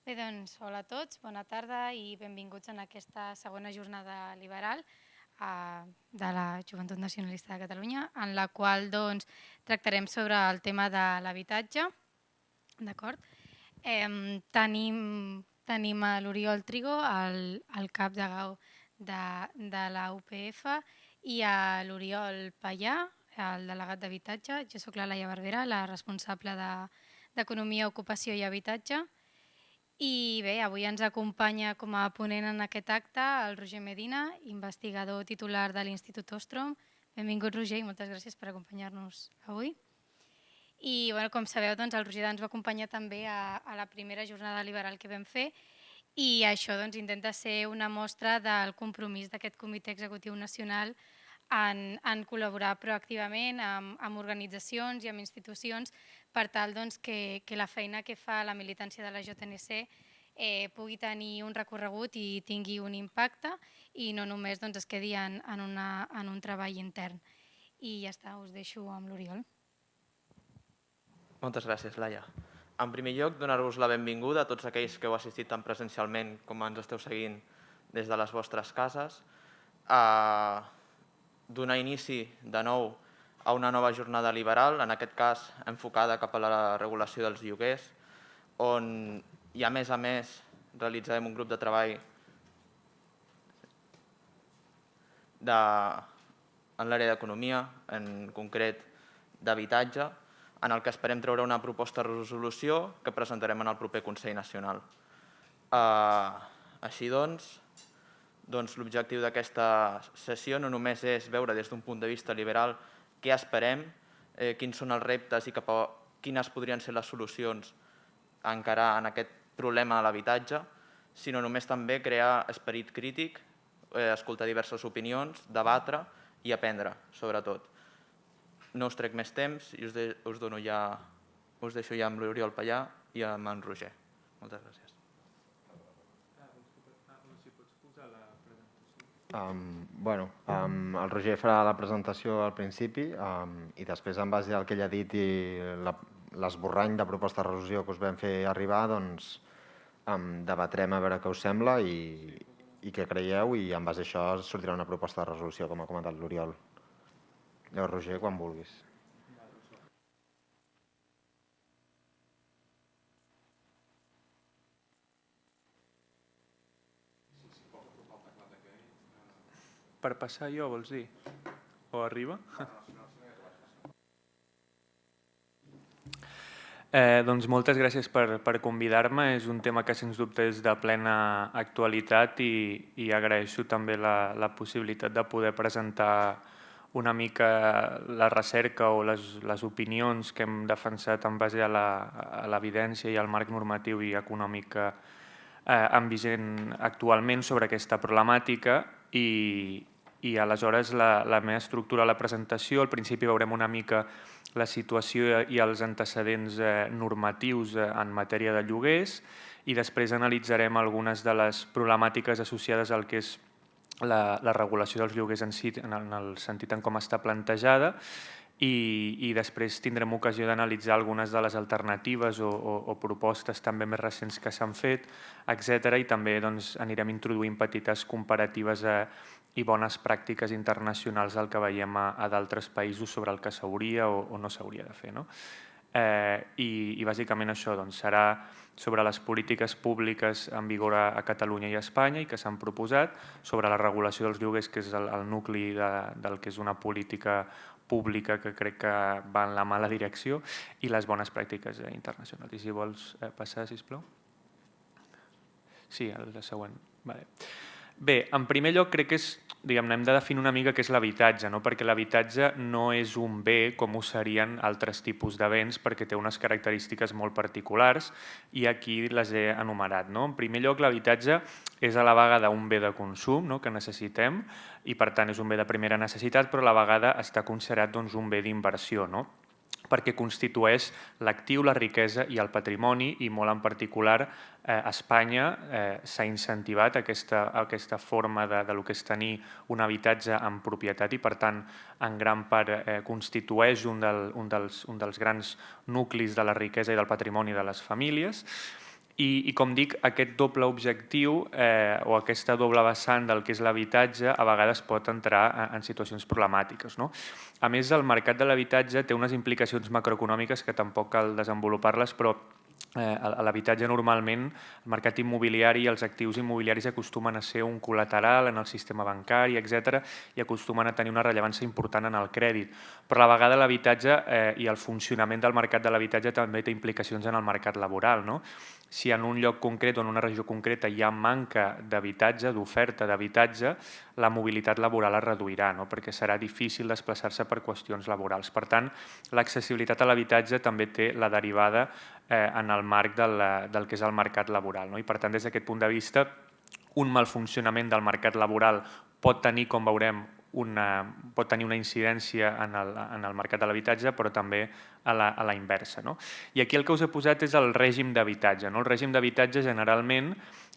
Bé, doncs, hola a tots, bona tarda i benvinguts en aquesta segona jornada liberal de la Joventut Nacionalista de Catalunya, en la qual tractarem sobre el tema de l'habitatge. D'acord? Tenim a l'Oriol Trigo, el cap de GAU de la UPF, i a l'Oriol Pallà, el delegat d'habitatge. Jo soc la Laia Barberà, la responsable d'Economia, Ocupació i Habitatge. I bé, avui ens acompanya com a ponent en aquest acte el Roger Medina, investigador titular de l'Institut Ostrom. Benvingut, Roger, i moltes gràcies per acompanyar-nos avui. I com sabeu, el Roger ens va acompanyar també a la primera jornada liberal que vam fer, i això intenta ser una mostra del compromís d'aquest Comitè Executiu Nacional en col·laborar proactivament amb organitzacions i amb institucions per tal que la feina que fa la militància de la JNC pugui tenir un recorregut i tingui un impacte i no només es quedi en un treball intern. I ja està, us deixo amb l'Oriol. Moltes gràcies, Laia. En primer lloc, donar-vos la benvinguda a tots aquells que heu assistit tant presencialment com ens esteu seguint des de les vostres cases. Donar inici de nou a una nova jornada liberal, en aquest cas enfocada cap a la regulació dels lloguers, on i a més realitzarem un grup de treball en l'àrea d'economia, en concret d'habitatge, en el que esperem treure una proposta de resolució que presentarem en el proper Consell Nacional. Així doncs, l'objectiu d'aquesta sessió no només és veure des d'un punt de vista liberal què esperem, quins són els reptes i quines podrien ser les solucions a encarar en aquest problema de l'habitatge, sinó només també crear esperit crític, escoltar diverses opinions, debatre i aprendre, sobretot. No us trec més temps i us deixo ja amb l'Oriol Pallà i amb en Roger. Moltes gràcies. El Roger farà la presentació al principi i després, en base al que ell ha dit i l'esborrany de proposta de resolució que us vam fer arribar, debatrem a veure què us sembla i què creieu, i en base a això sortirà una proposta de resolució, com ha comentat l'Oriol. Llavors, Roger, quan vulguis. Per passar jo, vols dir? O arriba? Doncs moltes gràcies per convidar-me. És un tema que sens dubte és de plena actualitat i agraeixo també la possibilitat de poder presentar una mica la recerca o les opinions que hem defensat en base a l'evidència i al marc normatiu i econòmic en vigent actualment sobre aquesta problemàtica. I aleshores la meva estructura de la presentació, al principi veurem una mica la situació i els antecedents normatius en matèria de lloguers, i després analitzarem algunes de les problemàtiques associades al que és la regulació dels lloguers en si, en el sentit en com està plantejada, i després tindrem ocasió d'analitzar algunes de les alternatives o propostes també més recents que s'han fet, etc. I també anirem introduint petites comparatives i bones pràctiques internacionals del que veiem a d'altres països sobre el que s'hauria o no s'hauria de fer. I bàsicament això serà sobre les polítiques públiques en vigor a Catalunya i a Espanya i que s'han proposat, sobre la regulació dels lloguers, que és el nucli del que és una política pública que crec que va en la mala direcció, i les bones pràctiques internacionals. I si vols passar, sisplau. Sí, el següent. Bé, en primer lloc crec que hem de definir una mica què és l'habitatge, perquè l'habitatge no és un bé com ho serien altres tipus de béns, perquè té unes característiques molt particulars i aquí les he enumerat. En primer lloc, l'habitatge és a la vegada un bé de consum que necessitem i per tant és un bé de primera necessitat, però a la vegada està considerat un bé d'inversió, perquè constitueix l'actiu, la riquesa i el patrimoni, i molt en particular a Espanya s'ha incentivat aquesta forma del que és tenir un habitatge en propietat i per tant en gran part constitueix un dels grans nuclis de la riquesa i del patrimoni de les famílies. I com dic, aquest doble objectiu o aquesta doble vessant del que és l'habitatge a vegades pot entrar en situacions problemàtiques. A més, el mercat de l'habitatge té unes implicacions macroeconòmiques que tampoc cal desenvolupar-les, però l'habitatge normalment, el mercat immobiliari i els actius immobiliaris acostumen a ser un col·lateral en el sistema bancari, etc., i acostumen a tenir una rellevància important en el crèdit. Però a la vegada l'habitatge i el funcionament del mercat de l'habitatge també té implicacions en el mercat laboral. Si en un lloc concret o en una regió concreta hi ha manca d'habitatge, d'oferta d'habitatge, la mobilitat laboral es reduirà, perquè serà difícil desplaçar-se per qüestions laborals. Per tant, l'accessibilitat a l'habitatge també té la derivada en el marc del que és el mercat laboral. I per tant, des d'aquest punt de vista, un mal funcionament del mercat laboral pot tenir, com veurem, pot tenir una incidència en el mercat de l'habitatge, però també a la inversa. I aquí el que us he posat és el règim d'habitatge. El règim d'habitatge generalment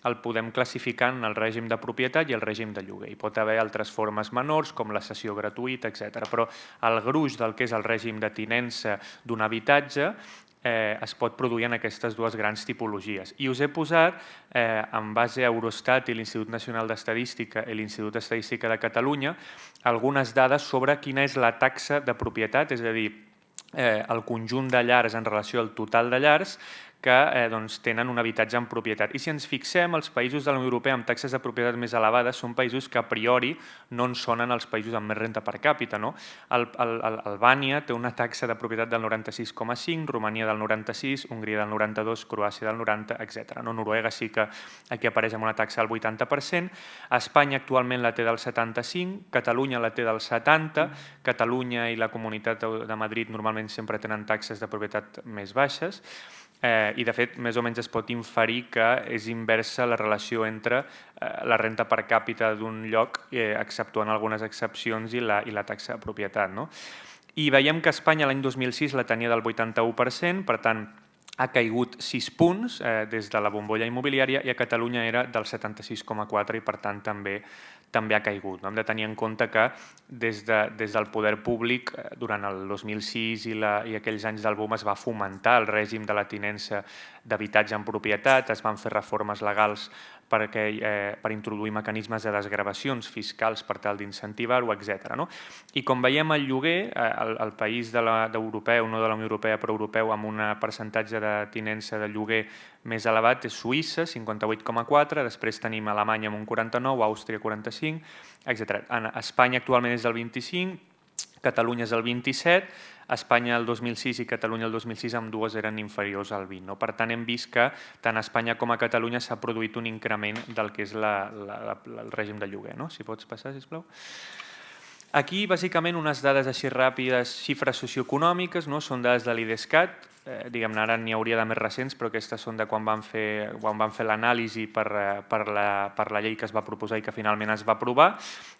el podem classificar en el règim de propietat i el règim de lloguer. Hi pot haver altres formes menors, com la cessió gratuïta, etc. Però el gruix del que és el règim de tinença d'un habitatge es pot produir en aquestes dues grans tipologies. I us he posat, en base a Eurostat i l'Institut Nacional d'Estadística i l'Institut d'Estadística de Catalunya, algunes dades sobre quina és la taxa de propietat, és a dir, el conjunt de llars en relació al total de llars que tenen un habitatge en propietat. I si ens fixem, els països de la Unió Europea amb taxes de propietat més elevades són països que a priori no en sonen els països amb més renda per càpita. Albània té una taxa de propietat del 96,5, Romania del 96, Hongria del 92, Croàcia del 90, etc. Noruega sí que aquí apareix amb una taxa del 80%, Espanya actualment la té del 75%, Catalunya la té del 70%, Catalunya i la Comunitat de Madrid normalment sempre tenen taxes de propietat més baixes, i de fet més o menys es pot inferir que és inversa la relació entre la renda per càpita d'un lloc, exceptuant algunes excepcions, i la taxa de propietat. I veiem que Espanya l'any 2006 la tenia del 81%, per tant ha caigut 6 punts des de la bombolla immobiliària, i a Catalunya era del 76,4% i per tant també ha caigut. Hem de tenir en compte que des del poder públic, durant el 2006 i aquells anys del boom, es va fomentar el règim de la tinença d'habitatge en propietat, es van fer reformes legals per introduir mecanismes de desgravacions fiscals per tal d'incentivar-ho, etc. I com veiem, el lloguer, el país europeu, no de la Unió Europea, però europeu, amb un percentatge de tinença de lloguer més elevat és Suïssa, 58,4%, després tenim Alemanya amb un 49%, Àustria 45%, etc. Espanya actualment és del 25%, Catalunya és el 27%, Espanya el 2006 i Catalunya el 2006 ambdues eren inferiors al 20%. Per tant, hem vist que tant a Espanya com a Catalunya s'ha produït un increment del que és el règim de lloguer. Si pots passar, sisplau. Aquí, bàsicament, unes dades així ràpides, xifres socioeconòmiques, són dades de l'IDESCAT, diguem-ne, ara n'hi hauria de més recents, però aquestes són de quan van fer l'anàlisi per la llei que es va proposar i que finalment es va aprovar,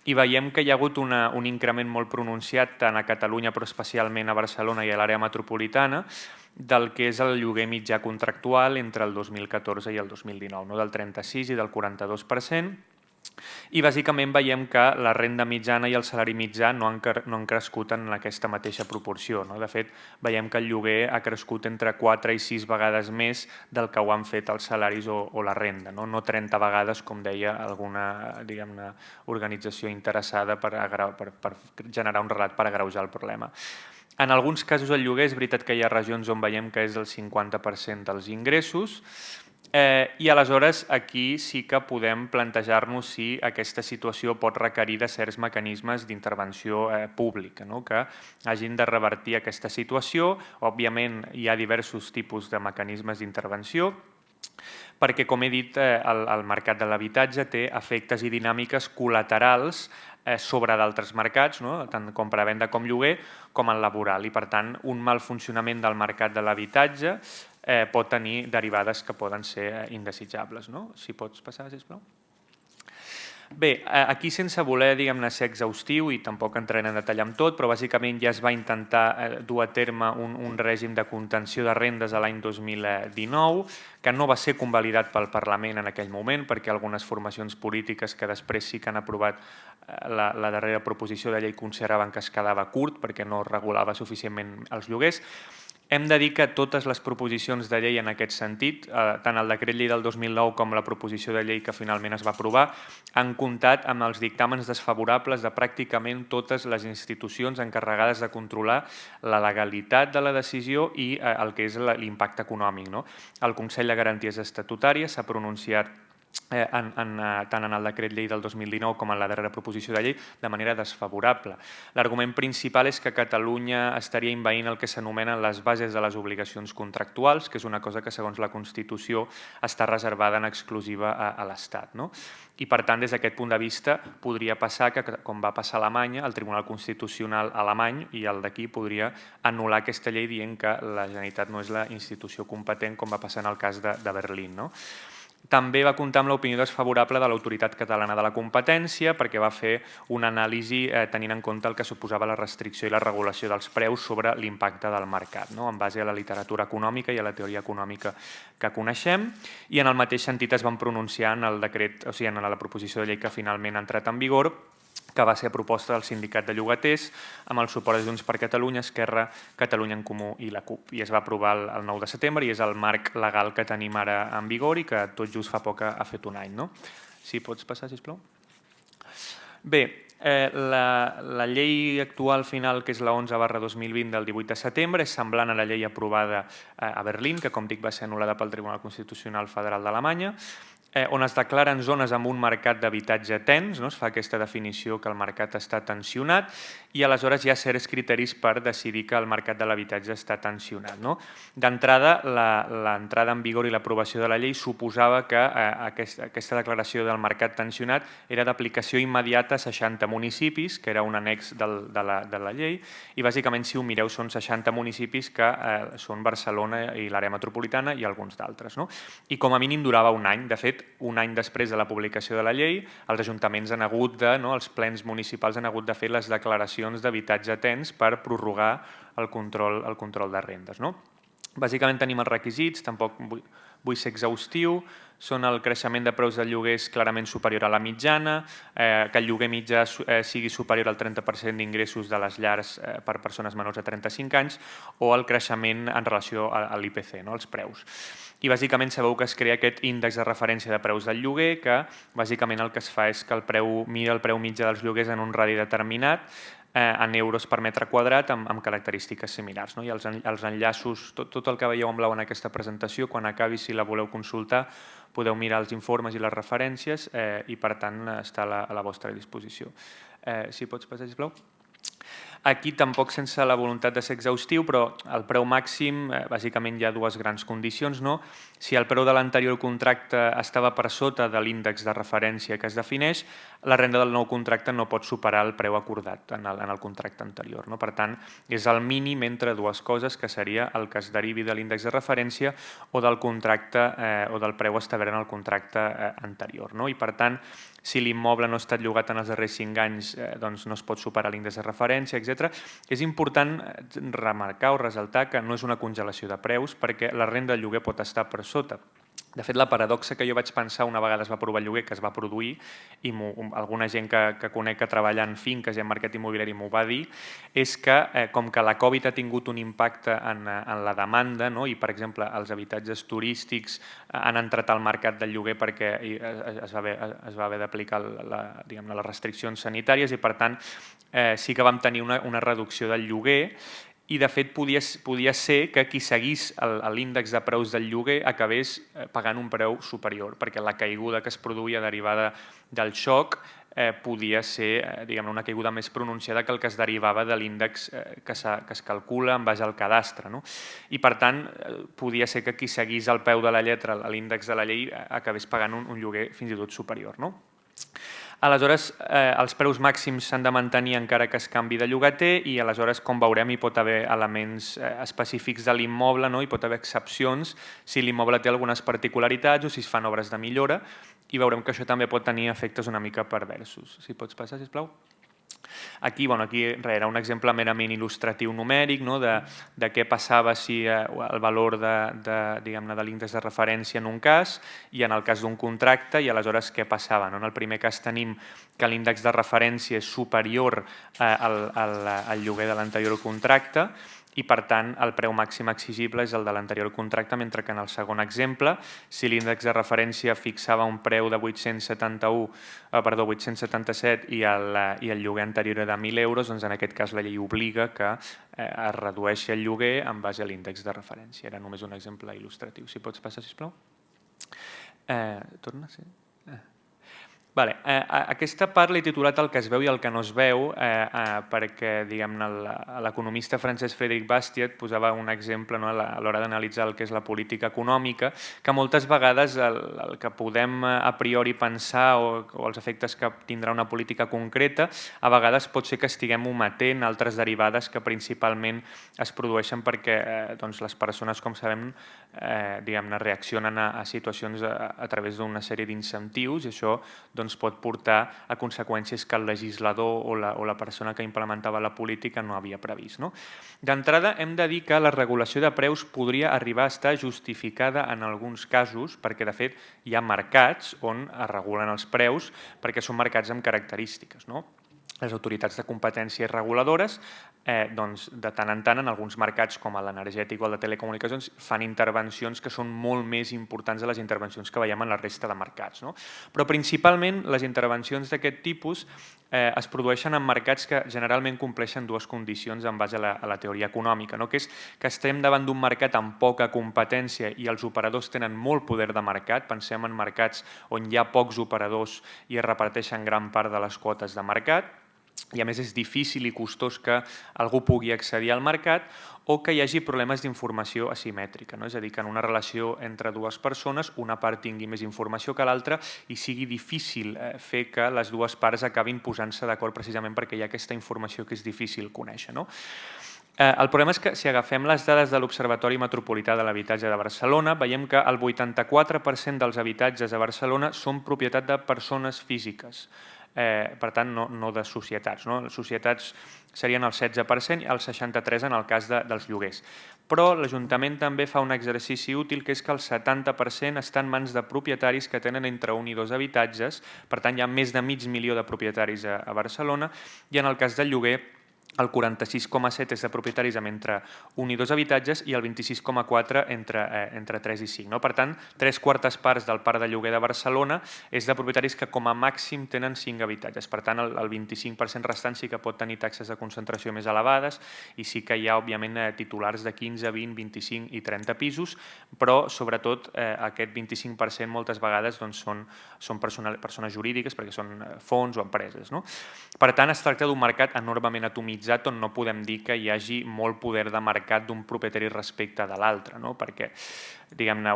i veiem que hi ha hagut un increment molt pronunciat tant a Catalunya, però especialment a Barcelona i a l'àrea metropolitana, del que és el lloguer mitjà contractual entre el 2014 i el 2019, del 36% i del 42%, i bàsicament veiem que la renda mitjana i el salari mitjà no han crescut en aquesta mateixa proporció. De fet, veiem que el lloguer ha crescut entre 4 i 6 vegades més del que ho han fet els salaris o la renda, no 30 vegades, com deia alguna organització interessada per generar un relat per agreujar el problema. En alguns casos el lloguer és veritat que hi ha regions on veiem que és el 50% dels ingressos, i aleshores aquí sí que podem plantejar-nos si aquesta situació pot requerir de certs mecanismes d'intervenció pública que hagin de revertir aquesta situació. Òbviament hi ha diversos tipus de mecanismes d'intervenció, perquè, com he dit, el mercat de l'habitatge té efectes i dinàmiques col·laterals sobre d'altres mercats, tant compra-venda com lloguer, com el laboral. I, per tant, un mal funcionament del mercat de l'habitatge pot tenir derivades que poden ser indesitjables. Si pots passar, sisplau. Bé, aquí sense voler ser exhaustiu, i tampoc entraré en detall amb tot, però bàsicament ja es va intentar dur a terme un règim de contenció de rendes a l'any 2019, que no va ser convalidat pel Parlament en aquell moment, perquè algunes formacions polítiques que després sí que han aprovat la darrera proposició de llei consideraven que es quedava curt perquè no regulava suficientment els lloguers. Hem de dir que totes les proposicions de llei en aquest sentit, tant el decret llei del 2009 com la proposició de llei que finalment es va aprovar, han comptat amb els dictàmens desfavorables de pràcticament totes les institucions encarregades de controlar la legalitat de la decisió i el que és l'impacte econòmic. El Consell de Garanties Estatutàries s'ha pronunciat tant en el decret llei del 2019 com en la darrera proposició de llei de manera desfavorable. L'argument principal és que Catalunya estaria envaint el que s'anomenen les bases de les obligacions contractuals, que és una cosa que segons la Constitució està reservada en exclusiva a l'Estat. I per tant, des d'aquest punt de vista, podria passar que, com va passar a Alemanya, el Tribunal Constitucional alemany i el d'aquí podria anul·lar aquesta llei dient que la Generalitat no és la institució competent, com va passar en el cas de Berlín. També va comptar amb l'opinió desfavorable de l'Autoritat Catalana de la Competència perquè va fer una anàlisi tenint en compte el que suposava la restricció i la regulació dels preus sobre l'impacte del mercat, en base a la literatura econòmica i a la teoria econòmica que coneixem. I en el mateix sentit es van pronunciar en el decret, o sigui, en la proposició de llei que finalment ha entrat en vigor, que va ser a proposta del Sindicat de Llogaters amb el suport de Junts per Catalunya, Esquerra, Catalunya en Comú i la CUP. I es va aprovar el 9 de setembre i és el marc legal que tenim ara en vigor i que tot just fa poc ha fet un any. Si pots passar, sisplau. Bé, la llei actual final, que és la 11/2020 del 18 de setembre, és semblant a la llei aprovada a Berlín, que com dic va ser anul·lada pel Tribunal Constitucional Federal d'Alemanya, on es declaren zones amb un mercat d'habitatge tens, es fa aquesta definició que el mercat està tensionat i aleshores hi ha certs criteris per decidir que el mercat de l'habitatge està tensionat. D'entrada, l'entrada en vigor i l'aprovació de la llei suposava que aquesta declaració del mercat tensionat era d'aplicació immediata a 60 municipis, que era un annex de la llei, i bàsicament, si ho mireu, són 60 municipis que són Barcelona i l'àrea metropolitana i alguns d'altres. I com a mínim durava un any. De fet, un any després de la publicació de la llei, els ajuntaments han hagut de, els plens municipals han hagut de fer les declaracions d'habitatge tens per prorrogar el control de rendes. Bàsicament tenim els requisits, tampoc vull ser exhaustiu, són el creixement de preus del lloguer és clarament superior a la mitjana, que el lloguer mitjà sigui superior al 30% d'ingressos de les llars per persones menors de 35 anys o el creixement en relació a l'IPC, els preus. I bàsicament sabeu que es crea aquest índex de referència de preus del lloguer, que bàsicament el que es fa és que mira el preu mitjà dels lloguers en un radi determinat, en euros per metre quadrat amb característiques similars. I els enllaços, tot el que veieu en blau en aquesta presentació, quan acabi, si la voleu consultar, podeu mirar els informes i les referències i, per tant, està a la vostra disposició. Si pots passar, sisplau. Aquí tampoc sense la voluntat de ser exhaustiu, però el preu màxim, bàsicament hi ha dues grans condicions. Si el preu de l'anterior contracte estava per sota de l'índex de referència que es defineix, la renda del nou contracte no pot superar el preu acordat en el contracte anterior. Per tant, és el mínim entre dues coses, que seria el que es derivi de l'índex de referència o del contracte o del preu establert en el contracte anterior. I per tant, si l'immoble no ha estat llogat en els darrers 5 anys, doncs no es pot superar l'índex de referència, etc. És important remarcar o ressaltar que no és una congelació de preus perquè la renda del lloguer pot estar per sota. De fet, la paradoxa que jo vaig pensar una vegada es va aprovar el lloguer, que es va produir, i alguna gent que conec que treballa en finques i en mercat immobiliari m'ho va dir, és que com que la Covid ha tingut un impacte en la demanda, i per exemple els habitatges turístics han entrat al mercat del lloguer perquè es va haver d'aplicar les restriccions sanitàries i per tant sí que vam tenir una reducció del lloguer. I, de fet, podia ser que qui seguís l'índex de preus del lloguer acabés pagant un preu superior, perquè la caiguda que es produïa derivada del xoc podia ser una caiguda més pronunciada que el que es derivava de l'índex que es calcula en base al cadastre. I, per tant, podia ser que qui seguís al peu de la lletra l'índex de la llei acabés pagant un lloguer fins i tot superior. Aleshores, els preus màxims s'han de mantenir encara que es canvi de llogater i aleshores, com veurem, hi pot haver elements específics de l'immoble, hi pot haver excepcions si l'immoble té algunes particularitats o si es fan obres de millora i veurem que això també pot tenir efectes una mica perversos. Si pots passar, sisplau. Aquí era un exemple merament il·lustratiu numèric de què passava si el valor de l'índex de referència en un cas i en el cas d'un contracte i aleshores què passava. En el primer cas tenim que l'índex de referència és superior al lloguer de l'anterior contracte i per tant el preu màxim exigible és el de l'anterior contracte, mentre que en el segon exemple, si l'índex de referència fixava un preu de 877 i el lloguer anterior era de 1.000 euros, doncs en aquest cas la llei obliga que es redueixi el lloguer en base a l'índex de referència. Era només un exemple il·lustratiu. Si pots passar, sisplau. Torna, sí. Vale. Aquesta part l'he titulat el que es veu i el que no es veu perquè l'economista Francesc Frederic Bastiat posava un exemple a l'hora d'analitzar el que és la política econòmica, que moltes vegades el que podem a priori pensar o els efectes que tindrà una política concreta, a vegades pot ser que estiguem ometent altres derivades que principalment es produeixen perquè les persones, com sabem, reaccionen a situacions a través d'una sèrie d'incentius i això pot portar a conseqüències que el legislador o la persona que implementava la política no havia previst. D'entrada, hem de dir que la regulació de preus podria arribar a estar justificada en alguns casos, perquè de fet hi ha mercats on es regulen els preus perquè són mercats amb característiques. Les autoritats de competència reguladores, de tant en tant, en alguns mercats com l'energètic o el de telecomunicacions, fan intervencions que són molt més importants de les intervencions que veiem en la resta de mercats. Però principalment les intervencions d'aquest tipus es produeixen en mercats que generalment compleixen dues condicions en base a la teoria econòmica, que és que estem davant d'un mercat amb poca competència i els operadors tenen molt poder de mercat. Pensem en mercats on hi ha pocs operadors i es reparteixen gran part de les quotes de mercat, i a més és difícil i costós que algú pugui accedir al mercat, o que hi hagi problemes d'informació asimètrica, és a dir, que en una relació entre dues persones una part tingui més informació que l'altra i sigui difícil fer que les dues parts acabin posant-se d'acord precisament perquè hi ha aquesta informació que és difícil conèixer. El problema és que si agafem les dades de l'Observatori Metropolità de l'Habitatge de Barcelona, veiem que el 84% dels habitatges a Barcelona són propietat de persones físiques. Per tant, no de societats. Les societats serien el 16% i el 63% en el cas dels lloguers. Però l'Ajuntament també fa un exercici útil, que és que el 70% està en mans de propietaris que tenen entre 1 i 2 habitatges, per tant hi ha més de 500.000 de propietaris a Barcelona, i en el cas del lloguer el 46,7% és de propietaris amb entre 1 i 2 habitatges i el 26,4% entre 3 i 5. Per tant, 3/4 parts del parc de lloguer de Barcelona és de propietaris que com a màxim tenen 5 habitatges. Per tant, el 25% restant sí que pot tenir taxes de concentració més elevades i sí que hi ha, òbviament, titulars de 15, 20, 25 i 30 pisos, però sobretot aquest 25% moltes vegades són persones jurídiques perquè són fons o empreses. Per tant, es tracta d'un mercat enormement atomitzat on no podem dir que hi hagi molt poder de mercat d'un propietari respecte de l'altre, perquè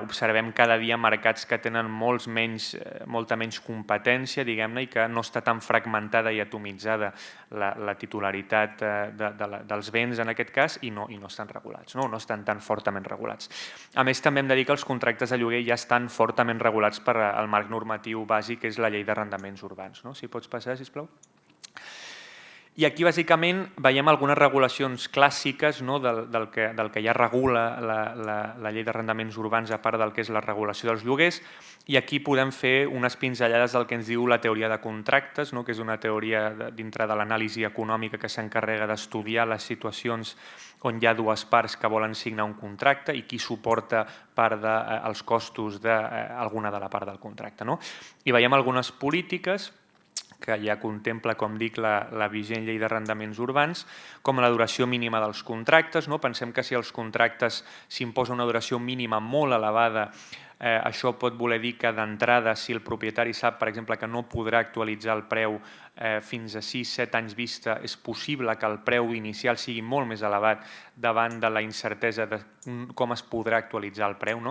observem cada dia mercats que tenen molta menys competència i que no està tan fragmentada i atomitzada la titularitat dels béns en aquest cas i no estan regulats, no estan tan fortament regulats. A més, també hem de dir que els contractes de lloguer ja estan fortament regulats per al marc normatiu bàsic, que és la Llei d'Arrendaments Urbans. Si pots passar, sisplau. I aquí, bàsicament, veiem algunes regulacions clàssiques del que ja regula la Llei d'Arrendaments Urbans, a part del que és la regulació dels lloguers, i aquí podem fer unes pinzellades del que ens diu la teoria de contractes, que és una teoria dintre de l'anàlisi econòmica que s'encarrega d'estudiar les situacions on hi ha dues parts que volen signar un contracte i qui suporta part dels costos d'alguna de la part del contracte. I veiem algunes polítiques que ja contempla, com dic, la vigent llei d'arrendaments urbans, com la duració mínima dels contractes. Pensem que si als contractes s'imposa una duració mínima molt elevada, això pot voler dir que d'entrada, si el propietari sap, per exemple, que no podrà actualitzar el preu fins a 6-7 anys vista, és possible que el preu inicial sigui molt més elevat davant de la incertesa de com es podrà actualitzar el preu.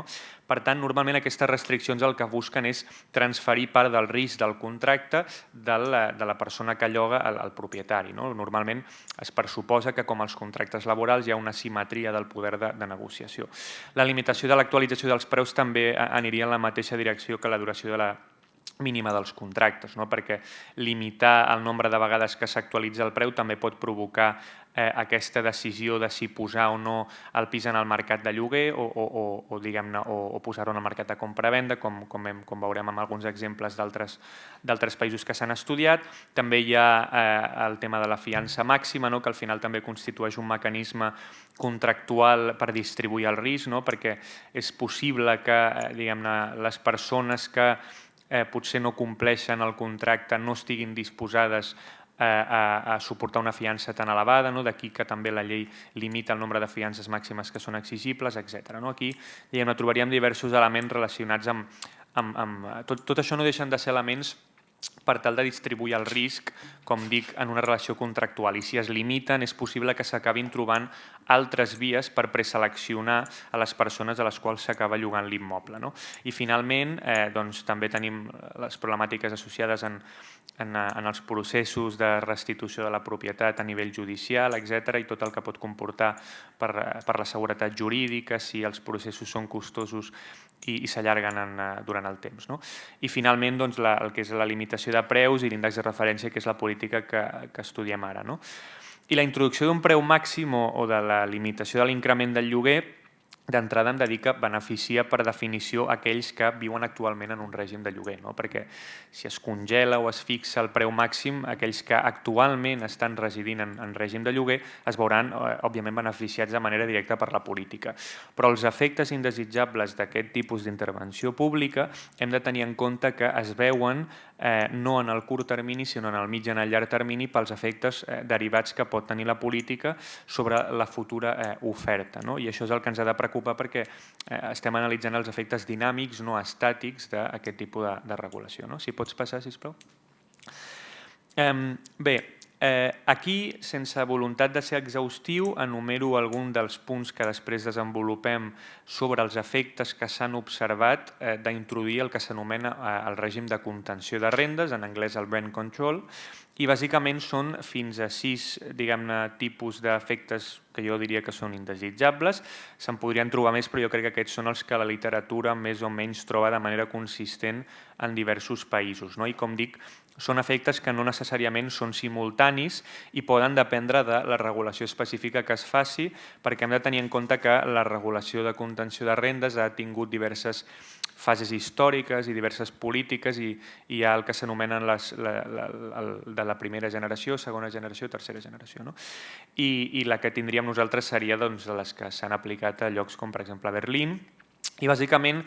Per tant, normalment aquestes restriccions el que busquen és transferir part del risc del contracte de la persona que lloga al propietari. Normalment es pressuposa que, com als contractes laborals, hi ha una simetria del poder de negociació. La limitació de l'actualització dels preus també aniria en la mateixa direcció que la duració mínima dels contractes, perquè limitar el nombre de vegades que s'actualitza el preu també pot provocar aquesta decisió de si posar o no el pis en el mercat de lloguer o posar-ho en el mercat de compra-venda, com veurem amb alguns exemples d'altres països que s'han estudiat. També hi ha el tema de la fiança màxima, que al final també constitueix un mecanisme contractual per distribuir el risc, perquè és possible que les persones que potser no compleixen el contracte no estiguin disposades a suportar una fiança tan elevada, d'aquí que també la llei limita el nombre de fiances màximes que són exigibles, etc. Aquí trobaríem diversos elements relacionats amb... Tot això no deixen de ser elements per tal de distribuir el risc, com dic, en una relació contractual. I si es limiten, és possible que s'acabin trobant altres vies per preseleccionar a les persones a les quals s'acaba llogant l'immoble. I finalment, també tenim les problemàtiques associades en els processos de restitució de la propietat a nivell judicial, etc., i tot el que pot comportar per la seguretat jurídica, si els processos són costosos i s'allarguen durant el temps. I finalment, el que és la limitació de preus i l'índex de referència, que és la política que estudiem ara. I la introducció d'un preu màxim o de la limitació de l'increment del lloguer, d'entrada em dedica a beneficiar per definició aquells que viuen actualment en un règim de lloguer, perquè si es congela o es fixa el preu màxim, aquells que actualment estan residint en règim de lloguer es veuran, òbviament, beneficiats de manera directa per la política. Però els efectes indesitjables d'aquest tipus d'intervenció pública hem de tenir en compte que es veuen no en el curt termini, sinó en el mig i en el llarg termini pels efectes derivats que pot tenir la política sobre la futura oferta. I això és el que ens ha de preocupar perquè estem analitzant els efectes dinàmics, no estàtics, d'aquest tipus de regulació. Si pots passar, sisplau. Bé, aquí, sense voluntat de ser exhaustiu, enumero algun dels punts que després desenvolupem sobre els efectes que s'han observat d'introduir el que s'anomena el règim de contenció de rendes, en anglès el rent control, i bàsicament són fins a 6 tipus d'efectes que jo diria que són indesitjables. Se'n podrien trobar més, però jo crec que aquests són els que la literatura més o menys troba de manera consistent en diversos països. I com dic, són efectes que no necessàriament són simultanis i poden dependre de la regulació específica que es faci, perquè hem de tenir en compte que la regulació de contenció de rendes ha tingut diverses fases històriques i diverses polítiques i hi ha el que s'anomenen de la primera generació, segona generació, tercera generació. I la que tindríem nosaltres seria de les que s'han aplicat a llocs com, per exemple, Berlín. I bàsicament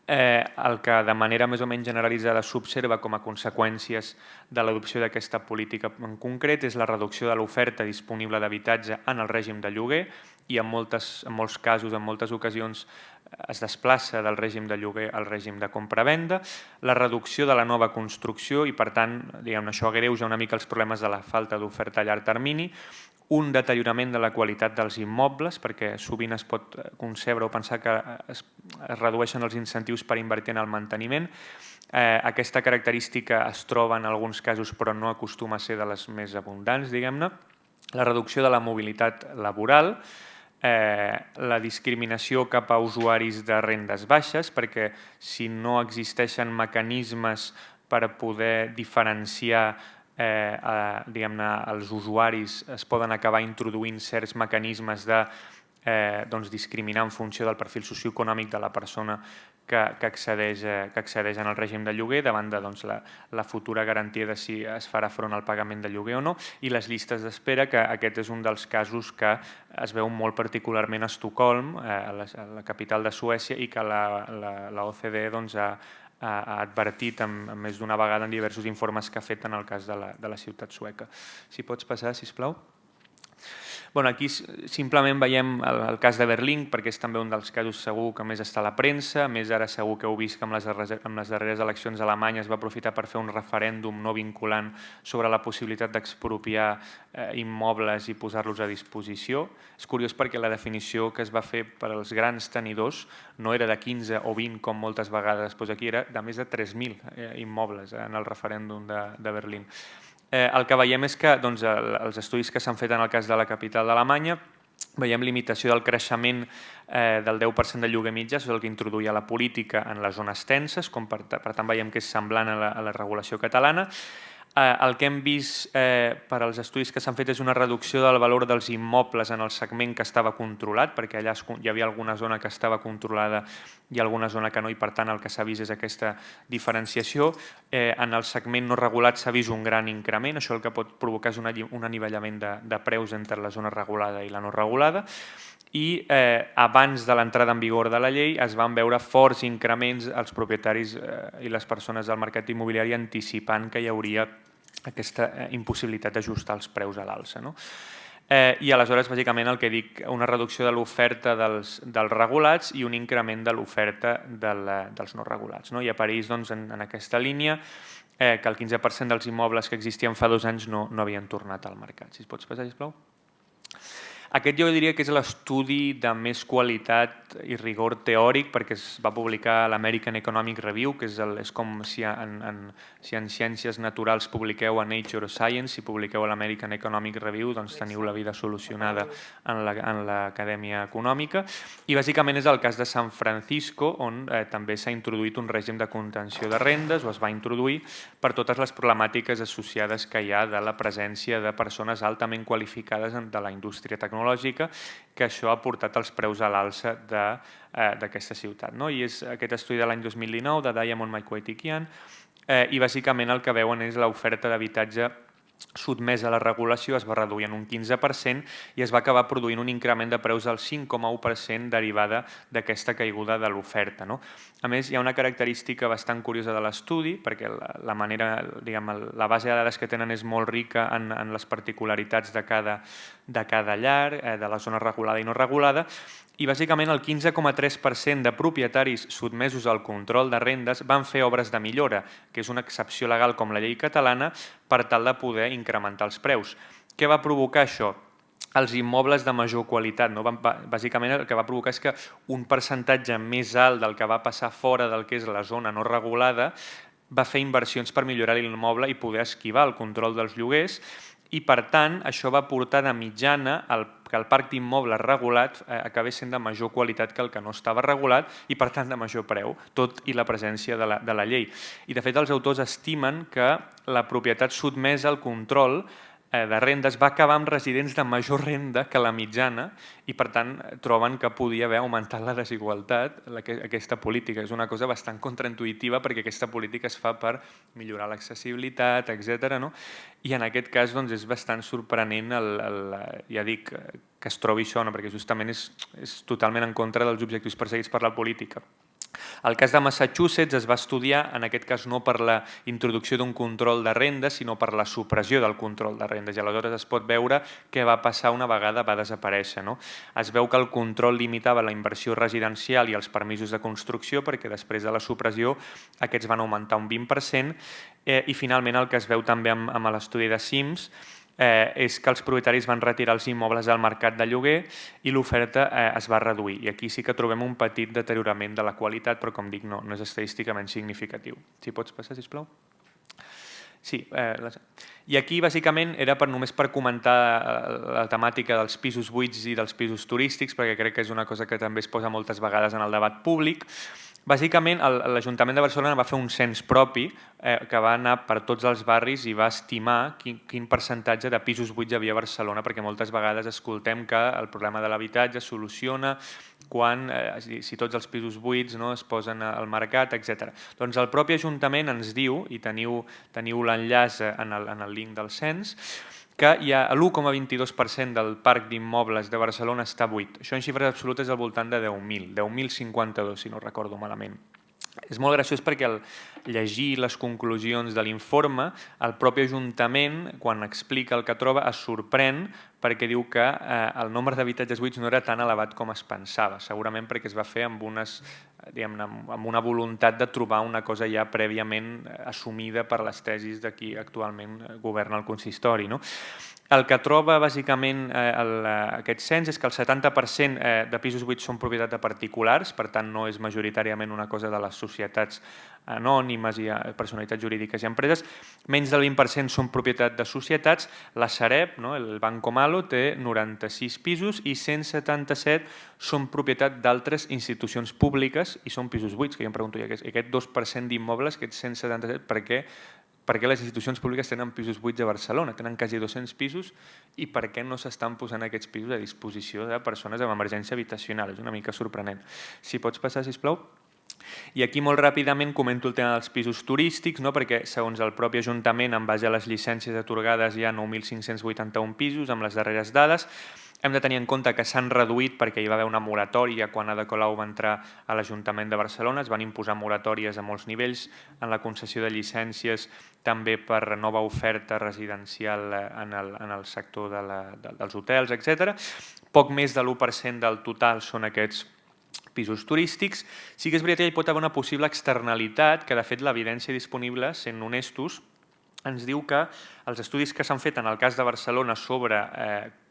el que de manera més o menys generalitzada s'observa com a conseqüències de l'adopció d'aquesta política en concret és la reducció de l'oferta disponible d'habitatge en el règim de lloguer i en molts casos, en moltes ocasions, es desplaça del règim de lloguer al règim de compra-venda, la reducció de la nova construcció i, per tant, això agreuja una mica els problemes de la falta d'oferta a llarg termini, un deteriorament de la qualitat dels immobles, perquè sovint es pot concebre o pensar que es redueixen els incentius per invertir en el manteniment. Aquesta característica es troba en alguns casos, però no acostuma a ser de les més abundants, diguem-ne. La reducció de la mobilitat laboral, la discriminació cap a usuaris de rendes baixes, perquè si no existeixen mecanismes per poder diferenciar els usuaris, es poden acabar introduint certs mecanismes de discriminar en funció del perfil socioeconòmic de la persona que accedeix en el règim de lloguer davant de la futura garantia de si es farà front al pagament de lloguer o no, i les llistes d'espera, que aquest és un dels casos que es veu molt particularment a Estocolm, a la capital de Suècia, i que la OCDE ha advertit més d'una vegada en diversos informes que ha fet en el cas de la ciutat sueca. Si pots passar, sisplau. Aquí simplement veiem el cas de Berlín, perquè és també un dels casos segur que més està a la premsa. A més, ara segur que heu vist que amb les darreres eleccions alemanyes es va aprofitar per fer un referèndum no vinculant sobre la possibilitat d'expropiar immobles i posar-los a disposició. És curiós perquè la definició que es va fer per als grans tenidors no era de 15 o 20, com moltes vegades, doncs aquí era de més de 3.000 immobles en el referèndum de Berlín. El que veiem és que els estudis que s'han fet en el cas de la capital d'Alemanya veiem limitació del creixement del 10% de lloguer mitjà, això és el que introduïa la política en les zones tenses, per tant veiem que és semblant a la regulació catalana. El que hem vist per als estudis que s'han fet és una reducció del valor dels immobles en el segment que estava controlat, perquè allà hi havia alguna zona que estava controlada i alguna zona que no, i per tant el que s'ha vist és aquesta diferenciació. En el segment no regulat s'ha vist un gran increment, això el que pot provocar és un anivellament de preus entre la zona regulada i la no regulada, i abans de l'entrada en vigor de la llei es van veure forts increments als propietaris i les persones del mercat immobiliari anticipant que hi hauria aquesta impossibilitat d'ajustar els preus a l'alça. I aleshores, bàsicament, el que dic, una reducció de l'oferta dels regulats i un increment de l'oferta dels no regulats. I apareix en aquesta línia que el 15% dels immobles que existien fa 2 anys no havien tornat al mercat. Si es pots passar, sisplau. Aquest jo diria que és l'estudi de més qualitat i rigor teòric, perquè es va publicar a l'American Economic Review, que és com si en ciències naturals publiqueu a Nature o Science, si publiqueu a l'American Economic Review doncs teniu la vida solucionada en l'acadèmia econòmica. I bàsicament és el cas de San Francisco, on també s'ha introduït un règim de contenció de rendes, o es va introduir per totes les problemàtiques associades que hi ha de la presència de persones altament qualificades de la indústria tecnològica, que això ha portat els preus a l'alça d'aquesta ciutat. I és aquest estudi de l'any 2019 de Diamond Maikweitikian, i bàsicament el que veuen és l'oferta d'habitatge sotmesa a la regulació es va reduir en un 15% i es va acabar produint un increment de preus del 5,1% derivada d'aquesta caiguda de l'oferta. A més, hi ha una característica bastant curiosa de l'estudi, perquè la base de dades que tenen és molt rica en les particularitats de cada llar, de la zona regulada i no regulada, i bàsicament el 15,3% de propietaris sotmesos al control de rendes van fer obres de millora, que és una excepció legal com la llei catalana, per tal de poder incrementar els preus. Què va provocar això? Els immobles de major qualitat. Bàsicament el que va provocar és que un percentatge més alt del que va passar fora del que és la zona no regulada va fer inversions per millorar l'immoble i poder esquivar el control dels lloguers, i per tant això va portar de mitjana que el parc d'immobles regulat acabés sent de major qualitat que el que no estava regulat i per tant de major preu, tot i la presència de la llei. I de fet els autors estimen que la propietat sotmesa al control de rendes va acabar amb residents de major renda que la mitjana i per tant troben que podia haver augmentat la desigualtat aquesta política. És una cosa bastant contraintuïtiva perquè aquesta política es fa per millorar l'accessibilitat, etc. I en aquest cas és bastant sorprenent, ja dic, que es trobi això, perquè justament és totalment en contra dels objectius perseguits per la política. El cas de Massachusetts es va estudiar, en aquest cas no per la introducció d'un control de rendes, sinó per la supressió del control de rendes. I aleshores es pot veure què va passar una vegada va desaparèixer. Es veu que el control limitava la inversió residencial i els permisos de construcció, perquè després de la supressió aquests van augmentar un 20%, i finalment el que es veu també amb l'estudi de Sims és que els propietaris van retirar els immobles del mercat de lloguer i l'oferta es va reduir. I aquí sí que trobem un petit deteriorament de la qualitat, però com dic, no és estadísticament significatiu. Si pots passar, sisplau. Sí, i aquí bàsicament era només per comentar la temàtica dels pisos buits i dels pisos turístics, perquè crec que és una cosa que també es posa moltes vegades en el debat públic. Bàsicament, l'Ajuntament de Barcelona va fer un cens propi que va anar per tots els barris i va estimar quin percentatge de pisos buits hi havia a Barcelona, perquè moltes vegades escoltem que el problema de l'habitatge es soluciona si tots els pisos buits es posen al mercat, etc. Doncs el propi Ajuntament ens diu, i teniu l'enllaç en el link del cens, que hi ha l'1,22% del parc d'immobles de Barcelona està buit. Això en xifres absolutes és al voltant de 10.000, 10.052, si no recordo malament. És molt graciós perquè al llegir les conclusions de l'informe, el propi Ajuntament, quan explica el que troba, es sorprèn perquè diu que el nombre d'habitatges buits no era tan elevat com es pensava, segurament perquè es va fer amb una voluntat de trobar una cosa ja prèviament assumida per les tesis de qui actualment governa el consistori. El que troba bàsicament aquest cens és que el 70% de pisos buits són propietat de particulars, per tant no és majoritàriament una cosa de les societats anònimes i personalitats jurídiques i empreses, menys del 20% són propietat de societats. La Sareb, el Banco Malo, té 96 pisos i 177 són propietat d'altres institucions públiques i són pisos buits, que jo em pregunto, aquest 2% d'immobles, aquests 177, per què les institucions públiques tenen pisos buits a Barcelona? Tenen quasi 200 pisos i per què no s'estan posant aquests pisos a disposició de persones amb emergència habitacional? És una mica sorprenent. Si pots passar, sisplau. I aquí molt ràpidament comento el tema dels pisos turístics, perquè segons el propi Ajuntament, en base a les llicències atorgades, hi ha 9.581 pisos amb les darreres dades. Hem de tenir en compte que s'han reduït perquè hi va haver una moratòria quan Ada Colau va entrar a l'Ajuntament de Barcelona. Es van imposar moratòries a molts nivells en la concessió de llicències, també per nova oferta residencial en el sector dels hotels, etc. Poc més de l'1% del total són aquests pisos turístics. Sí que és veritat que hi pot haver una possible externalitat, que de fet l'evidència disponible, sent honestos, ens diu que els estudis que s'han fet en el cas de Barcelona sobre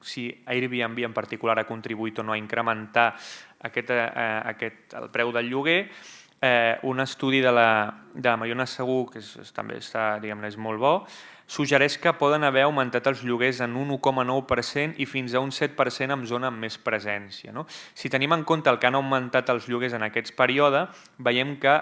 si Airbnb en particular ha contribuït o no a incrementar el preu del lloguer, un estudi de la Mariona Segur, que també és molt bo, suggereix que poden haver augmentat els lloguers en un 1,9% i fins a un 7% en zona amb més presència. Si tenim en compte el que han augmentat els lloguers en aquest període, veiem que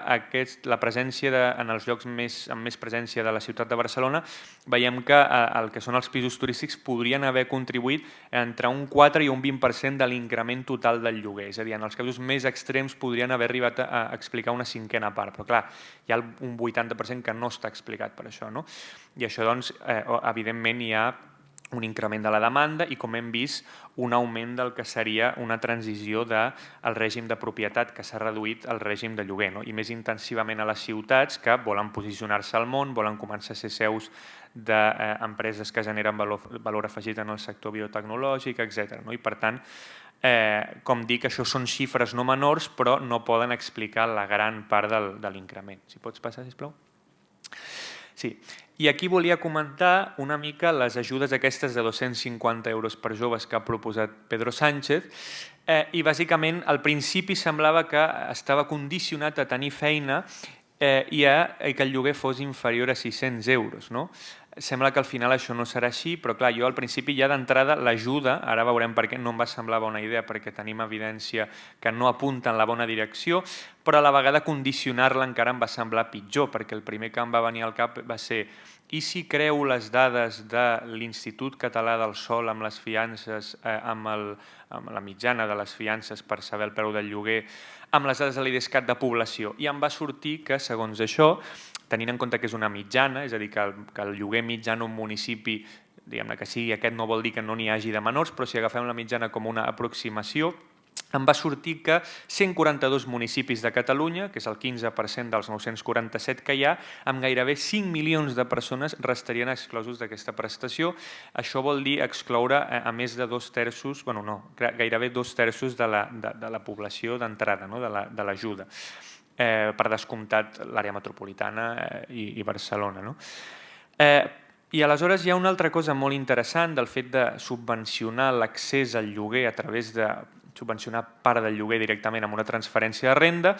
la presència en els llocs amb més presència de la ciutat de Barcelona, veiem que el que són els pisos turístics podrien haver contribuït entre un 4 i un 20% de l'increment total del lloguer. És a dir, en els casos més extrems podrien haver arribat a explicar una cinquena part, però clar, hi ha un 80% que no està explicat per això. I això, doncs, evidentment hi ha un increment de la demanda i, com hem vist, un augment del que seria una transició del règim de propietat, que s'ha reduït al règim de lloguer, i més intensivament a les ciutats que volen posicionar-se al món, volen començar a ser seus d'empreses que generen valor afegit en el sector biotecnològic, etc. I, per tant, com dic, això són xifres no menors, però no poden explicar la gran part de l'increment. Si pots passar, sisplau. Sí, i aquí volia comentar una mica les ajudes aquestes de 250 euros per joves que ha proposat Pedro Sánchez i bàsicament al principi semblava que estava condicionat a tenir feina i que el lloguer fos inferior a 600 euros. Sembla que al final això no serà així, però clar, jo al principi ja d'entrada l'ajuda, ara veurem per què no em va semblar bona idea, perquè tenim evidència que no apunta en la bona direcció, però a la vegada condicionar-la encara em va semblar pitjor, perquè el primer que em va venir al cap va ser i si creu les dades de l'Institut Català del Sòl amb les fiances, amb la mitjana de les fiances per saber el preu del lloguer, amb les dades de l'IDESCAT de població, i em va sortir que, segons això, tenint en compte que és una mitjana, és a dir, que el lloguer mitjà en un municipi, diguem-ne que sigui aquest, no vol dir que no n'hi hagi de menors, però si agafem la mitjana com una aproximació, em va sortir que 142 municipis de Catalunya, que és el 15% dels 947 que hi ha, amb gairebé 5 milions de persones restarien exclosos d'aquesta prestació. Això vol dir excloure a més de 2/3, gairebé 2/3 de la població d'entrada, de l'ajuda. Per descomptat l'àrea metropolitana i Barcelona. I aleshores hi ha una altra cosa molt interessant del fet de subvencionar l'accés al lloguer a través de subvencionar part del lloguer directament amb una transferència de renda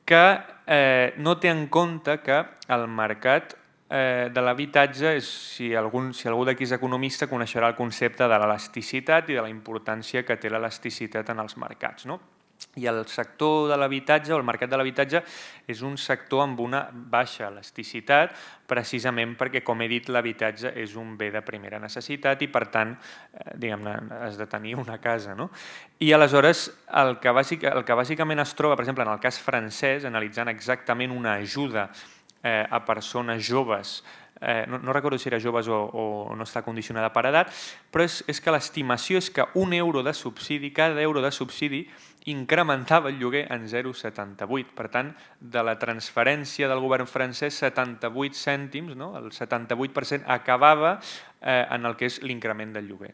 que no té en compte que el mercat de l'habitatge, si algú d'aquí és economista, coneixerà el concepte de l'elasticitat i de la importància que té l'elasticitat en els mercats. I el sector de l'habitatge o el mercat de l'habitatge és un sector amb una baixa elasticitat precisament perquè, com he dit, l'habitatge és un bé de primera necessitat i, per tant, diguem-ne, has de tenir una casa. I aleshores el que bàsicament es troba, per exemple, en el cas francès, analitzant exactament una ajuda a persones joves, no recordo si era joves o no està condicionada per edat, però és que l'estimació és que cada euro de subsidi incrementava el lloguer en 0,78. Per tant, de la transferència del govern francès, 78 cèntims, el 78% acabava en el que és l'increment del lloguer.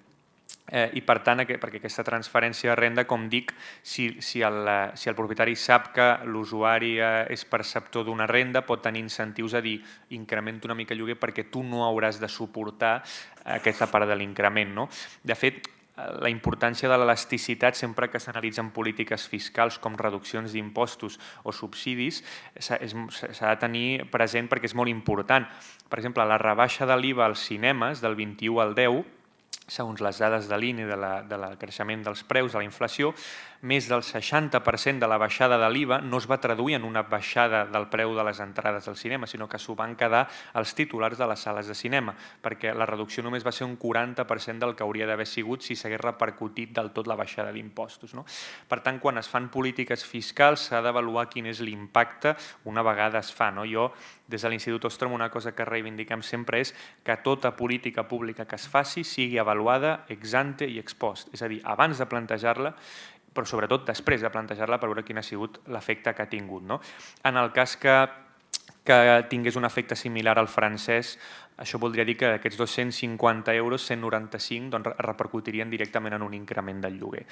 I per tant, perquè aquesta transferència de renda, com dic, si el propietari sap que l'usuari és perceptor d'una renda, pot tenir incentius a dir incrementa una mica el lloguer perquè tu no hauràs de suportar aquesta part de l'increment. De fet, la importància de l'elasticitat sempre que s'analitzen polítiques fiscals com reduccions d'impostos o subsidis s'ha de tenir present perquè és molt important. Per exemple, la rebaixa de l'IVA als cinemes del 21 al 10, segons les dades de l'INE del creixement dels preus, de la inflació, més del 60% de la baixada de l'IVA no es va traduir en una baixada del preu de les entrades al cinema, sinó que s'ho van quedar els titulars de les sales de cinema, perquè la reducció només va ser un 40% del que hauria d'haver sigut si s'hagués repercutit del tot la baixada d'impostos. Per tant, quan es fan polítiques fiscals s'ha d'avaluar quin és l'impacte una vegada es fa. Jo, des de l'Institut Ostrom, una cosa que reivindiquem sempre és que tota política pública que es faci sigui avaluada ex ante i ex post, és a dir, abans de plantejar-la, però sobretot després de plantejar-la per veure quin ha sigut l'efecte que ha tingut. En el cas que tingués un efecte similar al francès, això voldria dir que d'aquests 250 euros, 195 repercutirien directament en un increment del lloguer.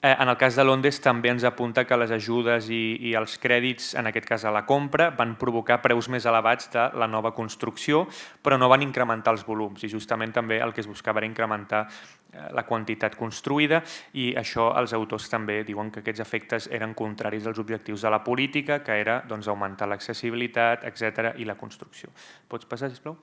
En el cas de Londres també ens apunta que les ajudes i els crèdits, en aquest cas a la compra, van provocar preus més elevats de la nova construcció, però no van incrementar els volums i justament també el que es buscava era incrementar la quantitat construïda i això els autors també diuen que aquests efectes eren contraris als objectius de la política, que era augmentar l'accessibilitat, etc. i la construcció. Pots passar, sisplau?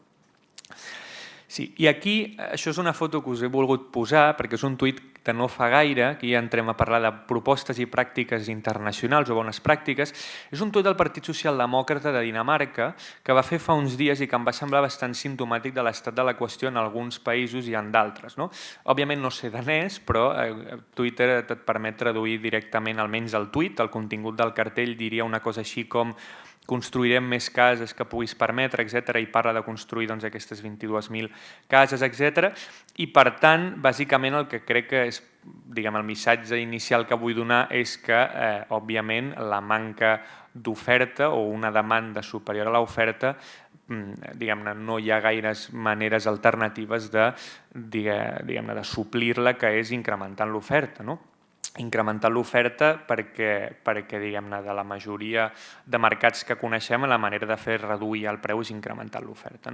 Sí, i aquí això és una foto que us he volgut posar perquè és un tuit de no fa gaire, aquí ja entrem a parlar de propostes i pràctiques internacionals o bones pràctiques. És un tuit del Partit Socialdemòcrata de Dinamarca que va fer fa uns dies i que em va semblar bastant simptomàtic de l'estat de la qüestió en alguns països i en d'altres. Òbviament no sé danès, però Twitter et permet traduir directament almenys el tuit, el contingut del cartell diria una cosa així com construirem més cases que puguis permetre, etc. i parla de construir aquestes 22.000 cases, etc. I per tant, bàsicament el que crec que és el missatge inicial que vull donar és que, òbviament, la manca d'oferta o una demanda superior a l'oferta, no hi ha gaires maneres alternatives de suplir-la, que és incrementant l'oferta, incrementar l'oferta perquè de la majoria de mercats que coneixem la manera de fer reduir el preu és incrementar l'oferta.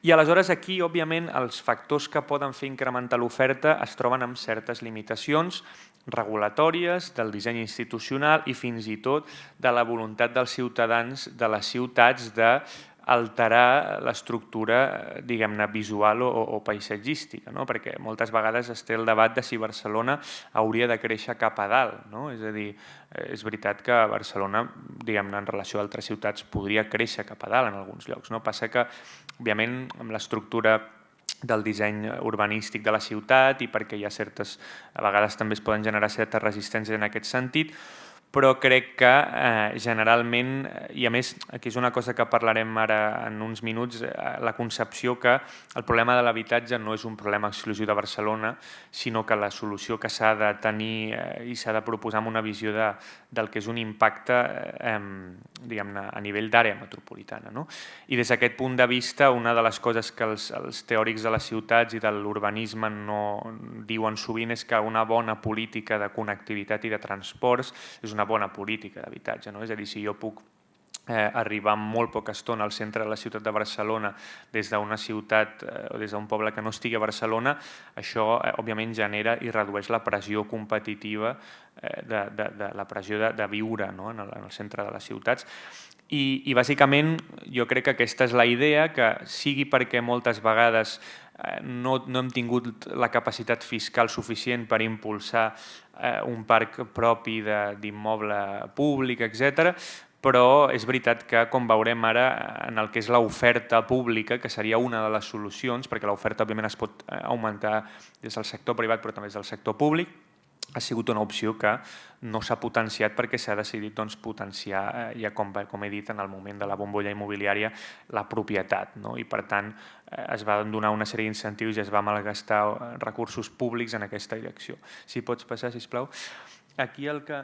I aleshores aquí, òbviament, els factors que poden fer incrementar l'oferta es troben amb certes limitacions regulatòries, del disseny institucional i fins i tot de la voluntat dels ciutadans de les ciutats de alterar l'estructura visual o paisatgística, perquè moltes vegades es té el debat de si Barcelona hauria de créixer cap a dalt. És a dir, és veritat que Barcelona, en relació a altres ciutats, podria créixer cap a dalt en alguns llocs. Passa que, òbviament, amb l'estructura del disseny urbanístic de la ciutat i perquè hi ha a vegades també es poden generar certes resistències en aquest sentit, però crec que generalment, i a més aquí és una cosa que parlarem ara en uns minuts, la concepció que el problema de l'habitatge no és un problema exclusiu de Barcelona, sinó que la solució que s'ha de tenir i s'ha de proposar amb una visió del que és un impacte a nivell d'àrea metropolitana. I des d'aquest punt de vista, una de les coses que els teòrics de les ciutats i de l'urbanisme no diuen sovint és que una bona política de connectivitat i de transports és una bona política d'habitatge. És a dir, si jo puc arribar en molt poca estona al centre de la ciutat de Barcelona des d'una ciutat o des d'un poble que no estigui a Barcelona, això òbviament genera i redueix la pressió competitiva, la pressió de viure en el centre de les ciutats. I bàsicament jo crec que aquesta és la idea, que sigui perquè moltes vegades no hem tingut la capacitat fiscal suficient per impulsar un parc propi d'immoble públic, etc. Però és veritat que, com veurem ara, en el que és l'oferta pública, que seria una de les solucions, perquè l'oferta òbviament es pot augmentar des del sector privat però també des del sector públic, ha sigut una opció que no s'ha potenciat perquè s'ha decidit potenciar, ja com he dit, en el moment de la bombolla immobiliària, la propietat. I per tant es van donar una sèrie d'incentius i es va malgastar recursos públics en aquesta direcció. Si pots passar, sisplau. Aquí el que...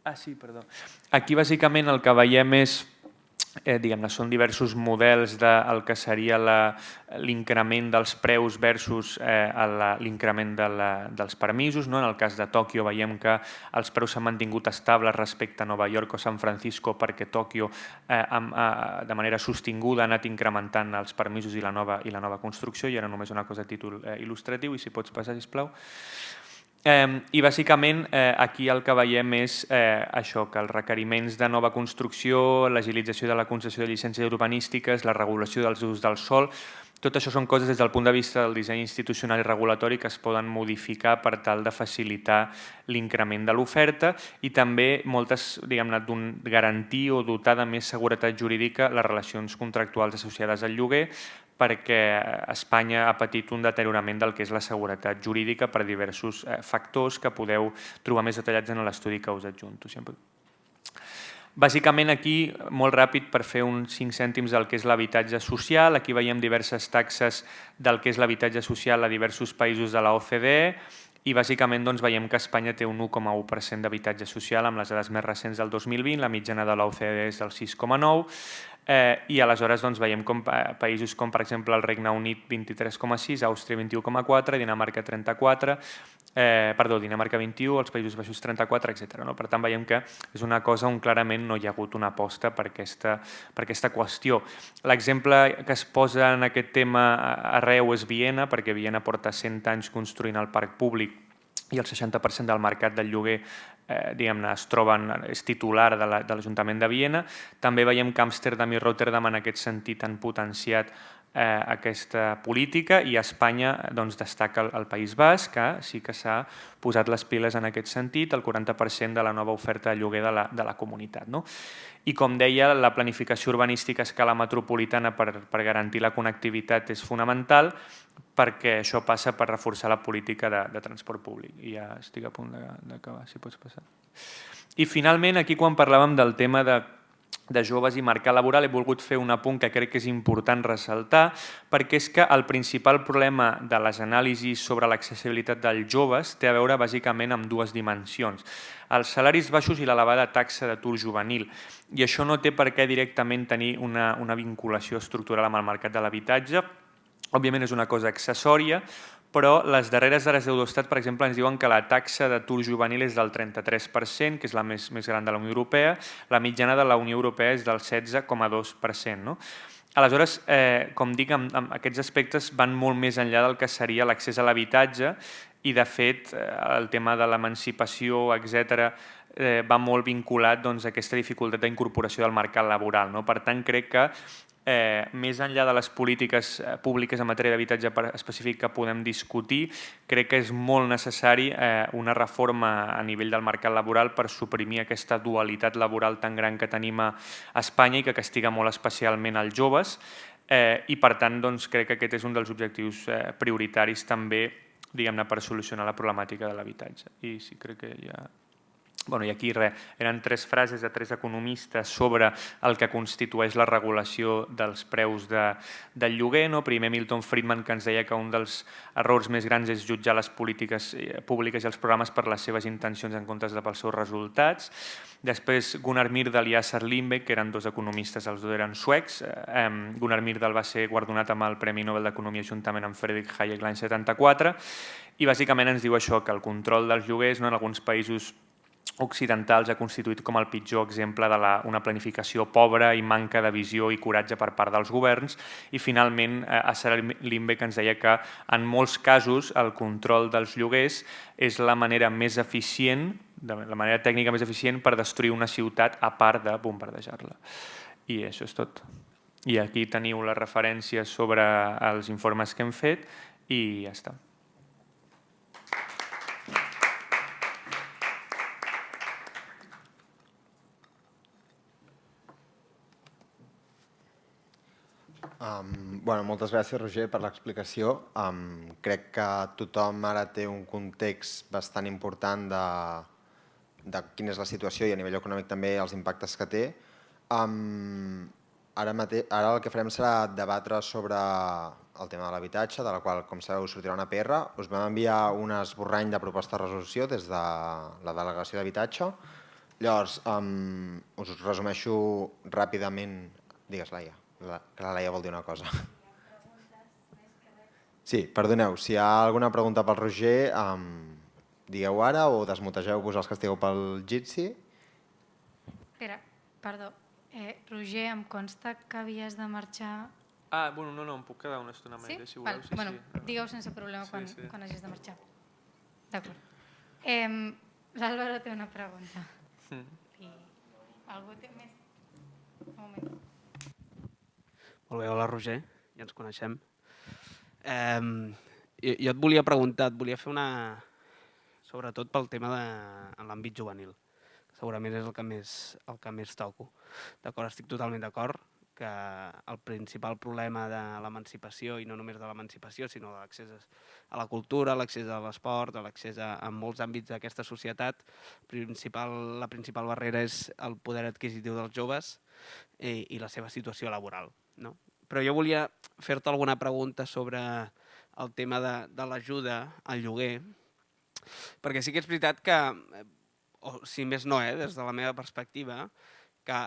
Aquí bàsicament el que veiem és diguem-ne, són diversos models del que seria l'increment dels preus versus l'increment dels permisos. En el cas de Tòquio veiem que els preus s'han mantingut estables respecte a Nova York o San Francisco perquè Tòquio de manera sostinguda ha anat incrementant els permisos i la nova construcció, i ara només una cosa a títol il·lustratiu, i si pots passar, sisplau. I bàsicament aquí el que veiem és això, que els requeriments de nova construcció, l'agilització de la concessió de llicències urbanístiques, la regulació dels usos del sòl, tot això són coses des del punt de vista del disseny institucional i regulatori que es poden modificar per tal de facilitar l'increment de l'oferta i també moltes, diguem-ne, garantir o dotar de més seguretat jurídica les relacions contractuals associades al lloguer, perquè Espanya ha patit un deteriorament del que és la seguretat jurídica per diversos factors que podeu trobar més detallats en l'estudi que us adjunto. Bàsicament aquí, molt ràpid, per fer uns 5 cèntims del que és l'habitatge social. Aquí veiem diverses taxes del que és l'habitatge social a diversos països de la OCDE i bàsicament veiem que Espanya té un 1,1% d'habitatge social amb les dades més recents del 2020, la mitjana de la OCDE és del 6,9%, i aleshores veiem com països com per exemple el Regne Unit 23,6, Àustria 21,4, Dinamarca 34, Dinamarca 21, els Països Baixos 34, etc. Per tant, veiem que és una cosa on clarament no hi ha hagut una aposta per aquesta qüestió. L'exemple que es posa en aquest tema arreu és Viena, perquè Viena porta 100 anys construint el parc públic i el 60% del mercat del lloguer és titular de l'Ajuntament de Viena. També veiem que Amsterdam i Rotterdam en aquest sentit han potenciat aquesta política i a Espanya destaca el País Basc, que sí que s'ha posat les piles en aquest sentit, el 40% de la nova oferta de lloguer de la comunitat. I com deia, la planificació urbanística a escala metropolitana per garantir la connectivitat és fonamental perquè això passa per reforçar la política de transport públic. I ja estic a punt d'acabar, si pots passar. I finalment, aquí quan parlàvem del tema de joves i mercat laboral he volgut fer un apunt que crec que és important ressaltar perquè és que el principal problema de les anàlisis sobre l'accessibilitat dels joves té a veure bàsicament amb dues dimensions. Els salaris baixos i l'elevada taxa d'atur juvenil. I això no té per què directament tenir una vinculació estructural amb el mercat de l'habitatge. Òbviament és una cosa accessòria, però les darreres dades d'Eurostat, per exemple, ens diuen que la taxa d'atur juvenil és del 33%, que és la més gran de la Unió Europea, la mitjana de la Unió Europea és del 16,2%. Aleshores, com dic, aquests aspectes van molt més enllà del que seria l'accés a l'habitatge i, de fet, el tema de l'emancipació, etc., va molt vinculat a aquesta dificultat d'incorporació del mercat laboral. Per tant, crec que més enllà de les polítiques públiques en matèria d'habitatge específic que podem discutir, crec que és molt necessari una reforma a nivell del mercat laboral per suprimir aquesta dualitat laboral tan gran que tenim a Espanya i que castiga molt especialment els joves i per tant crec que aquest és un dels objectius prioritaris també per solucionar la problemàtica de l'habitatge. I sí, crec que ja... I aquí eren 3 frases de 3 economistes sobre el que constitueix la regulació dels preus del lloguer. Primer Milton Friedman, que ens deia que un dels errors més grans és jutjar les polítiques públiques i els programes per les seves intencions en comptes de pels seus resultats. Després Gunnar Myrdal i Assar Lindbeck, que eren 2 economistes, els 2 eren suecs. Gunnar Myrdal va ser guardonat amb el Premi Nobel d'Economia juntament amb Friedrich Hayek l'any 74 i bàsicament ens diu això, que el control dels lloguers en alguns països occidentals ha constituït com el pitjor exemple d'una planificació pobra i manca de visió i coratge per part dels governs i finalment Assar Lindbeck ens deia que en molts casos el control dels lloguers és la manera més eficient, la manera tècnica més eficient per destruir una ciutat a part de bombardejar-la. I això és tot. I aquí teniu les referències sobre els informes que hem fet i ja està. Moltes gràcies, Roger, per l'explicació. Crec que tothom ara té un context bastant important de quina és la situació i a nivell econòmic també els impactes que té. Ara el que farem serà debatre sobre el tema de l'habitatge, de la qual, com sabeu, sortirà una PR. Us vam enviar un esborrany de proposta de resolució des de la Delegació d'Habitatge. Llavors, us resumeixo ràpidament Digues, Laia, que la Laia vol dir una cosa. Sí, perdoneu, si hi ha alguna pregunta pel Roger, digueu ara o desmutegeu-vos els que estigueu pel Jitsi. Espera, perdó. Roger, em consta que havies de marxar... Bueno, no, em puc quedar una estona més, si voleu. Sí? Bueno, digueu sense problema quan hagis de marxar. D'acord. L'Àlvaro té una pregunta. I algú té més? Un moment. Molt bé, hola Roger, ja ens coneixem. Jo et volia preguntar, et volia fer una... sobretot pel tema en l'àmbit juvenil, que segurament és el que més toco. D'acord, estic totalment d'acord que el principal problema de l'emancipació, i no només de l'emancipació, sinó de l'accés a la cultura, l'accés a l'esport, l'accés a molts àmbits d'aquesta societat, la principal barrera és el poder adquisitiu dels joves i la seva situació laboral, no? Però jo volia fer-te alguna pregunta sobre el tema de l'ajuda al lloguer, perquè sí que és veritat que, o si més no, des de la meva perspectiva, que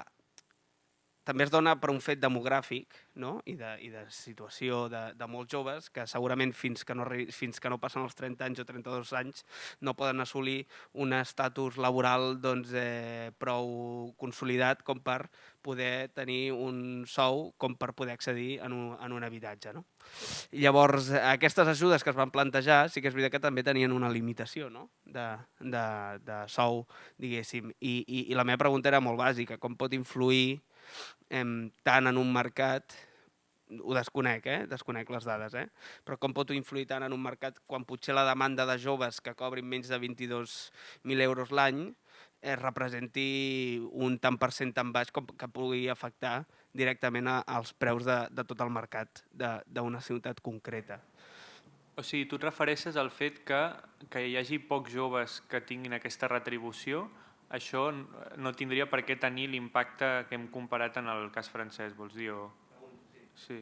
també es dona per un fet demogràfic, no? I de situació de molts joves que segurament fins que no passen els 30 anys o 32 anys no poden assolir un estatus laboral prou consolidat com per poder tenir un sou com per poder accedir en un habitatge. No? Llavors, aquestes ajudes que es van plantejar sí que és veritat que també tenien una limitació, no? de sou, diguéssim. I la meva pregunta era molt bàsica, com pot influir tant en un mercat, ho desconec, desconec les dades, però com pot influir tant en un mercat quan potser la demanda de joves que cobrin menys de 22.000 euros l'any representi un tant per cent tan baix com que pugui afectar directament als preus de tot el mercat d'una ciutat concreta. O sigui, tu et refereixes al fet que hi hagi pocs joves que tinguin aquesta retribució, això no tindria per què tenir l'impacte que hem comparat en el cas francès, vols dir? Sí.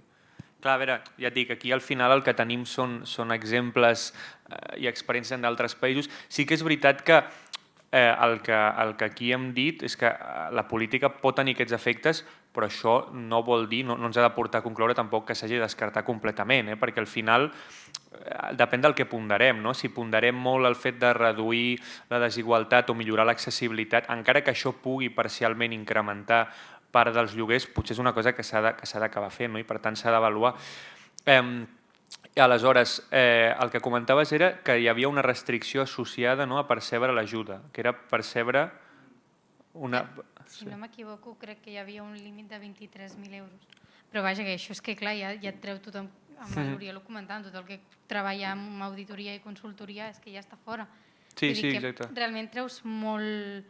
Clar, a veure, ja et dic, aquí al final el que tenim són exemples i experiències d'altres països. Sí que és veritat que el que aquí hem dit és que la política pot tenir aquests efectes, però això no vol dir, no ens ha de portar a concloure tampoc que s'hagi de descartar completament, perquè al final depèn del que ponderem. No? Si ponderem molt el fet de reduir la desigualtat o millorar l'accessibilitat, encara que això pugui parcialment incrementar part dels lloguers, potser és una cosa que s'ha d'acabar fent, no? I per tant s'ha d'avaluar. Aleshores, el que comentaves era que hi havia una restricció associada, no, a percebre l'ajuda, que era percebre una... Si no m'equivoco, crec que hi havia un límit de 23.000 euros. Però vaja, que això és que clar, ja et treu tothom, amb l'Oriol ho comentàvem, tot el que treballa en auditoria i consultoria és que ja està fora. Sí, exacte. Realment treus molt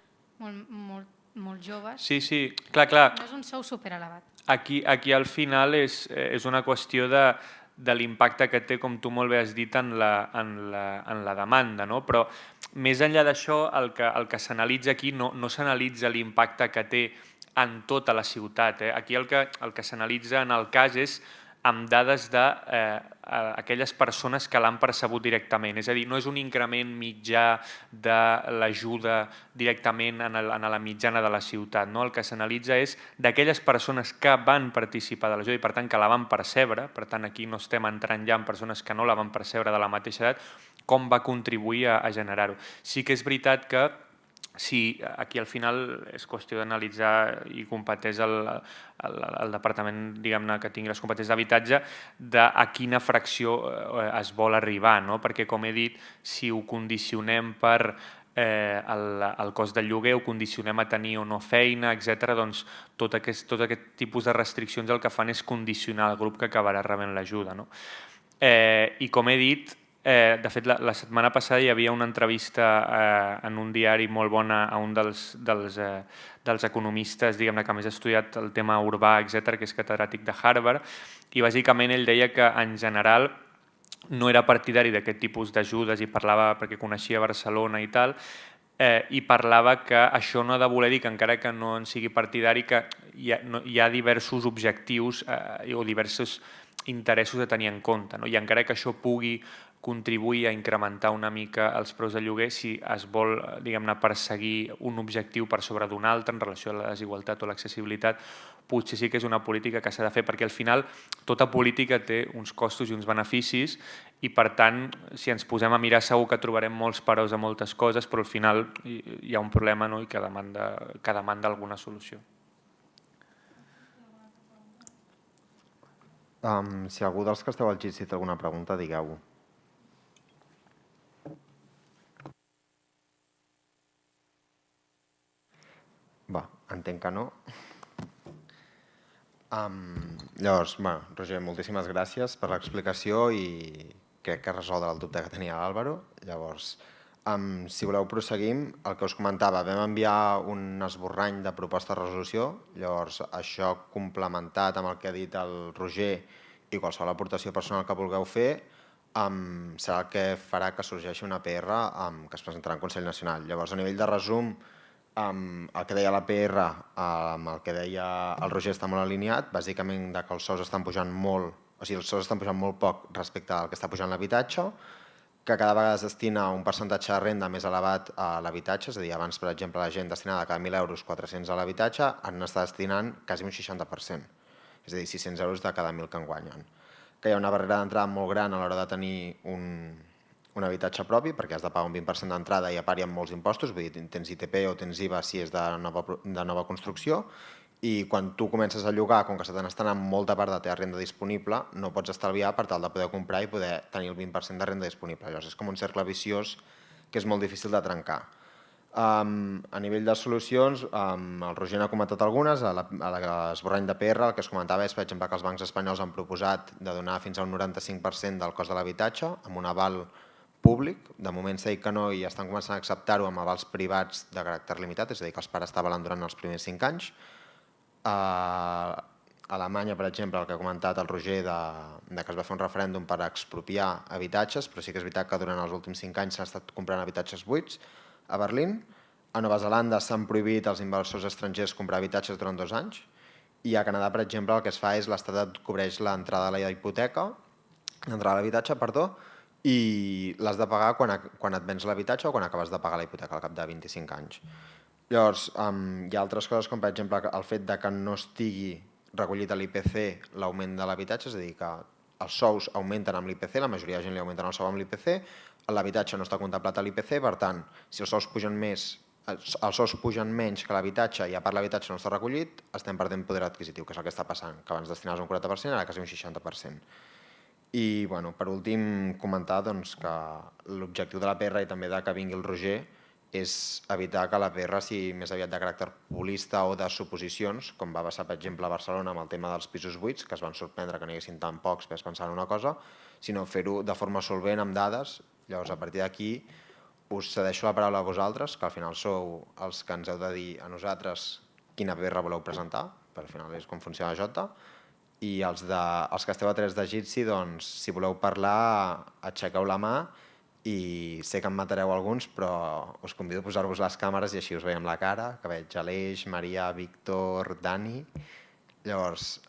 joves. Sí, clar. No és un sou superelevat. Aquí al final és una qüestió de l'impacte que té, com tu molt bé has dit, en la demanda, no? Però més enllà d'això, el que s'analitza aquí no s'analitza l'impacte que té en tota la ciutat. Aquí el que s'analitza en el cas és amb dades d'aquelles persones que l'han percebut directament. És a dir, no és un increment mitjà de l'ajuda directament en la mitjana de la ciutat. El que s'analitza és d'aquelles persones que van participar de l'ajuda i per tant que la van percebre, per tant aquí no estem entrant ja en persones que no la van percebre de la mateixa edat, com va contribuir a generar-ho. Sí que és veritat que si aquí al final és qüestió d'analitzar i competeix el departament, diguem-ne, que tingui les competències d'habitatge, a quina fracció es vol arribar, no? Perquè, com he dit, si ho condicionem per el cost del lloguer, ho condicionem a tenir o no feina, etc., doncs tot aquest tipus de restriccions el que fan és condicionar el grup que acabarà rebent l'ajuda, no? I com he dit, de fet, la setmana passada hi havia una entrevista en un diari molt bona a un dels economistes, diguem-ne, que més ha estudiat el tema urbà, etc., que és catedràtic de Harvard, i bàsicament ell deia que en general no era partidari d'aquest tipus d'ajudes i parlava perquè coneixia Barcelona i tal, i parlava que això no ha de voler dir que encara que no en sigui partidari que hi ha diversos objectius o diversos interessos a tenir en compte, no? I encara que això pugui contribuir a incrementar una mica els preus de lloguer, si es vol, diguem-ne, perseguir un objectiu per sobre d'un altre en relació a la desigualtat o l'accessibilitat, potser sí que és una política que s'ha de fer, perquè al final tota política té uns costos i uns beneficis i per tant, si ens posem a mirar segur que trobarem molts peròs a moltes coses, però al final hi ha un problema, no? I que demanda alguna solució. Si algú dels que esteu al Jitsi té alguna pregunta, digueu-ho. Va, entenc que no. Llavors, Roger, moltíssimes gràcies per l'explicació i crec que resoldrà el dubte que tenia l'Àlvaro. Llavors, si voleu proseguim, el que us comentava, vam enviar un esborrany de proposta de resolució, llavors això complementat amb el que ha dit el Roger i qualsevol aportació personal que vulgueu fer, serà el que farà que sorgeixi una PR que es presentarà en Consell Nacional. Llavors, a nivell de resum, el que deia la PR amb el que deia el Roger està molt alineat, bàsicament que els sous estan pujant molt, o sigui, els sous estan pujant molt poc respecte al que està pujant l'habitatge, que cada vegada es destina un percentatge de renda més elevat a l'habitatge, és a dir, abans, per exemple, la gent destinava cada 1.000 euros 400 a l'habitatge, ara n'està destinant quasi un 60%, és a dir, 600 euros de cada 1.000 que en guanyen. Que hi ha una barrera d'entrada molt gran a l'hora de tenir un habitatge propi, perquè has de pagar un 20% d'entrada i a part hi ha molts impostos, vull dir, tens ITP o tens IVA si és de nova construcció, i quan tu comences a llogar, com que se te n'està anant molta part de la teva renda disponible, no pots estalviar per tal de poder comprar i poder tenir el 20% de renda disponible. Llavors és com un cercle viciós que és molt difícil de trencar. A nivell de solucions, el Roger n'ha comentat algunes, a l'esborrany de PR el que es comentava és, per exemple, que els bancs espanyols han proposat de donar fins a un 95% del cost de l'habitatge amb un aval públic. De moment s'ha dit que no i estan començant a acceptar-ho amb avals privats de caràcter limitat, és a dir, que els pares estaven durant els primers 5 anys. A Alemanya, per exemple, el que ha comentat el Roger de que es va fer un referèndum per expropiar habitatges, però sí que és veritat que durant els últims 5 anys s'han estat comprant habitatges buits a Berlín. A Nova Zelanda s'han prohibit als inversors estrangers comprar habitatges durant 2 anys i a Canadà, per exemple, el que es fa és l'Estat et cobreix l'entrada a la hipoteca, l'entrada a l'habitatge, i l'has de pagar quan et vens l'habitatge o quan acabes de pagar la hipoteca al cap de 25 anys. Llavors, hi ha altres coses com, per exemple, el fet de que no estigui recollit a l'IPC l'augment de l'habitatge, és a dir, que els sous augmenten amb l'IPC, la majoria de gent li augmenten el sou amb l'IPC, l'habitatge no està contemplat a l'IPC, per tant, si els sous pugen menys que l'habitatge i a part l'habitatge no està recollit, estem perdent poder adquisitiu, que és el que està passant, que abans destinaves un 40%, ara quasi un 60%. I, per últim, comentar que l'objectiu de la PR i també que vingui el Roger és evitar que la PR sigui més aviat de caràcter populista o de suposicions, com va passar, per exemple, a Barcelona amb el tema dels pisos buits, que es van sorprendre que n'hi haguessin tan pocs per pensar en una cosa, sinó fer-ho de forma solvent, amb dades. Llavors, a partir d'aquí, us cedeixo la paraula a vosaltres, que al final sou els que ens heu de dir a nosaltres quina PR voleu presentar, perquè al final és com funciona la Jota, i els que esteu a 3 de Jitsi, si voleu parlar, aixequeu la mà, i sé que em matareu alguns, però us convido a posar-vos les càmeres i així us veiem la cara, que veig Aleix, Maria, Víctor, Dani. Llavors,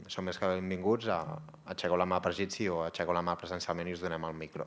sou més que benvinguts, aixequeu la mà per Jitsi o aixequeu la mà presencialment i us donem el micro.